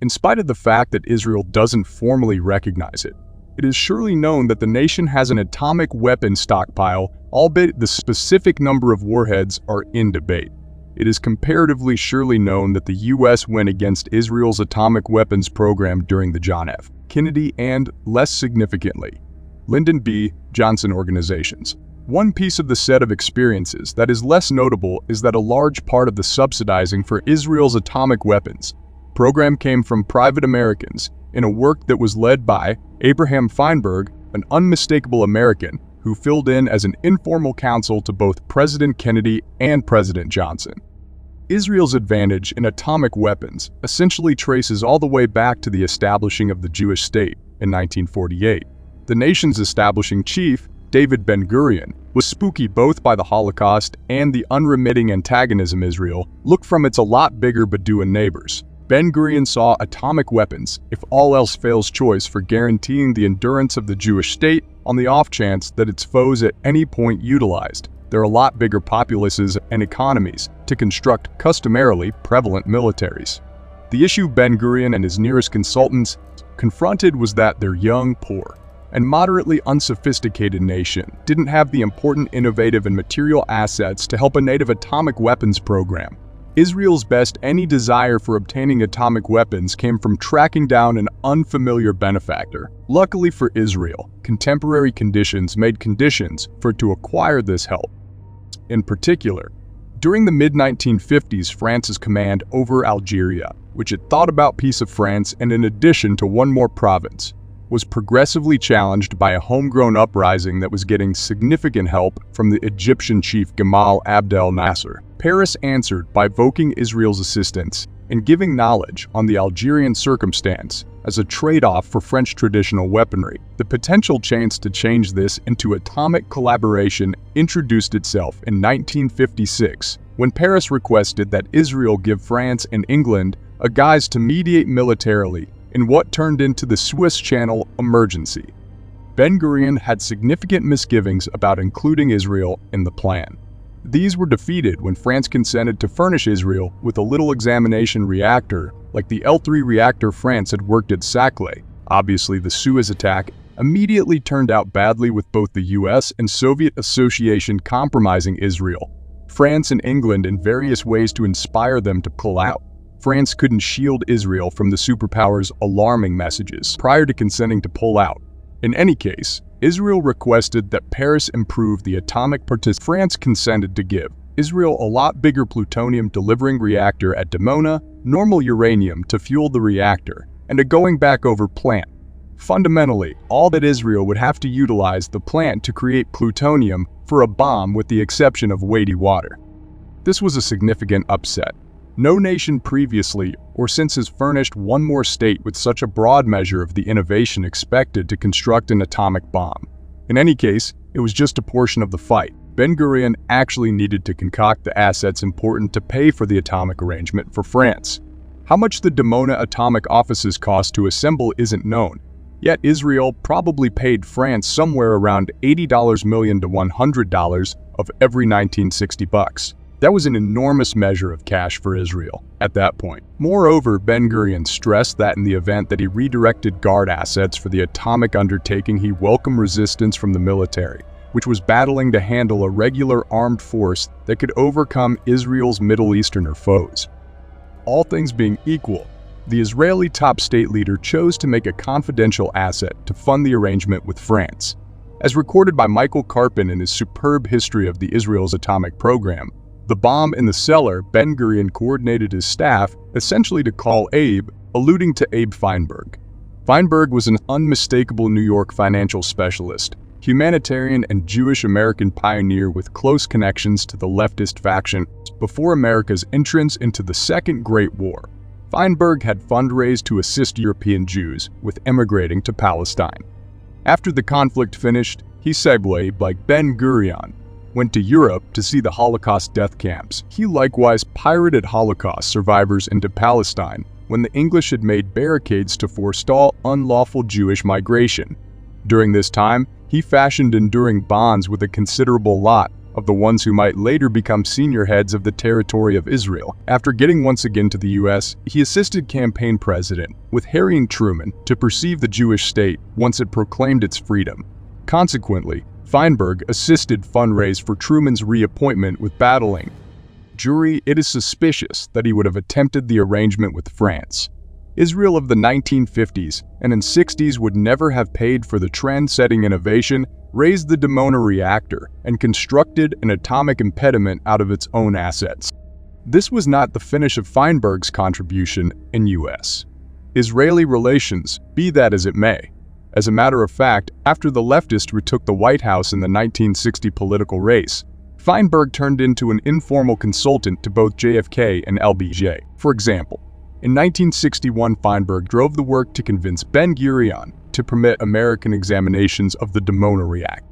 In spite of the fact that Israel doesn't formally recognize it, it is surely known that the nation has an atomic weapon stockpile, albeit the specific number of warheads are in debate. It is comparatively surely known that the U.S. went against Israel's atomic weapons program during the John F. Kennedy and, less significantly, Lyndon B. Johnson organizations. One piece of the set of experiences that is less notable is that a large part of the subsidizing for Israel's atomic weapons program came from private Americans in a work that was led by Abraham Feinberg, an unmistakable American who filled in as an informal counsel to both President Kennedy and President Johnson. Israel's advantage in atomic weapons essentially traces all the way back to the establishing of the Jewish state in 1948. The nation's establishing chief, David Ben-Gurion, was spooky both by the Holocaust and the unremitting antagonism Israel looked from its a lot bigger Bedouin neighbors. Ben-Gurion saw atomic weapons, if all else fails, choice for guaranteeing the endurance of the Jewish state on the off chance that its foes at any point utilized their a lot bigger populaces and economies to construct customarily prevalent militaries. The issue Ben-Gurion and his nearest consultants confronted was that their young, poor, and moderately unsophisticated nation didn't have the important innovative and material assets to help a native atomic weapons program. Israel's best any desire for obtaining atomic weapons came from tracking down an unfamiliar benefactor. Luckily for Israel, contemporary conditions made conditions for it to acquire this help. In particular, during the mid-1950s, France's command over Algeria, which had thought about peace of France and in addition to one more province, was progressively challenged by a homegrown uprising that was getting significant help from the Egyptian chief Gamal Abdel Nasser. Paris answered by voking Israel's assistance and giving knowledge on the Algerian circumstance as a trade-off for French traditional weaponry. The potential chance to change this into atomic collaboration introduced itself in 1956 when Paris requested that Israel give France and England a guise to mediate militarily in what turned into the Suez Channel emergency. Ben-Gurion had significant misgivings about including Israel in the plan. These were defeated when France consented to furnish Israel with a little examination reactor like the L3 reactor France had worked at Saclay. Obviously, the Suez attack immediately turned out badly with both the US and Soviet association compromising Israel, France and England in various ways to inspire them to pull out. France couldn't shield Israel from the superpowers' alarming messages prior to consenting to pull out. In any case, Israel requested that Paris improve the atomic participation. France consented to give Israel a lot bigger plutonium-delivering reactor at Dimona, normal uranium to fuel the reactor, and a going-back-over plant. Fundamentally, all that Israel would have to utilize the plant to create plutonium for a bomb with the exception of weighty water. This was a significant upset. No nation previously or since has furnished one more state with such a broad measure of the innovation expected to construct an atomic bomb. In any case, it was just a portion of the fight. Ben-Gurion actually needed to concoct the assets important to pay for the atomic arrangement for France. How much the Dimona atomic offices cost to assemble isn't known, yet Israel probably paid France somewhere around $80 million to $100 of every 1960 bucks. That was an enormous measure of cash for Israel at that point. Moreover, Ben-Gurion stressed that in the event that he redirected guard assets for the atomic undertaking, he welcomed resistance from the military, which was battling to handle a regular armed force that could overcome Israel's Middle Easterner foes. All things being equal, the Israeli top state leader chose to make a confidential asset to fund the arrangement with France. As recorded by Michael Karpin in his superb history of the Israel's atomic program, the bomb in the cellar, Ben-Gurion coordinated his staff essentially to call Abe, alluding to Abe Feinberg. Feinberg was an unmistakable New York financial specialist, humanitarian and Jewish-American pioneer with close connections to the leftist faction before America's entrance into the Second Great War. Feinberg had fundraised to assist European Jews with emigrating to Palestine. After the conflict finished, he segued, like Ben-Gurion, went to Europe to see the Holocaust death camps. He likewise pirated Holocaust survivors into Palestine when the English had made barricades to forestall unlawful Jewish migration. During this time, he fashioned enduring bonds with a considerable lot of the ones who might later become senior heads of the territory of Israel. After getting once again to the U.S., he assisted campaign president, with Harry and Truman, to perceive the Jewish state once it proclaimed its freedom. Consequently, Feinberg assisted fundraise for Truman's reappointment with battling jury. It is suspicious that he would have attempted the arrangement with France. Israel of the 1950s and 60s would never have paid for the trend-setting innovation, raised the Dimona reactor, and constructed an atomic impediment out of its own assets. This was not the finish of Feinberg's contribution in U.S.-Israeli relations, be that as it may. As a matter of fact, after the leftist retook the White House in the 1960 political race, Feinberg turned into an informal consultant to both JFK and LBJ. For example, in 1961, Feinberg drove the work to convince Ben-Gurion to permit American examinations of the Dimona reactor.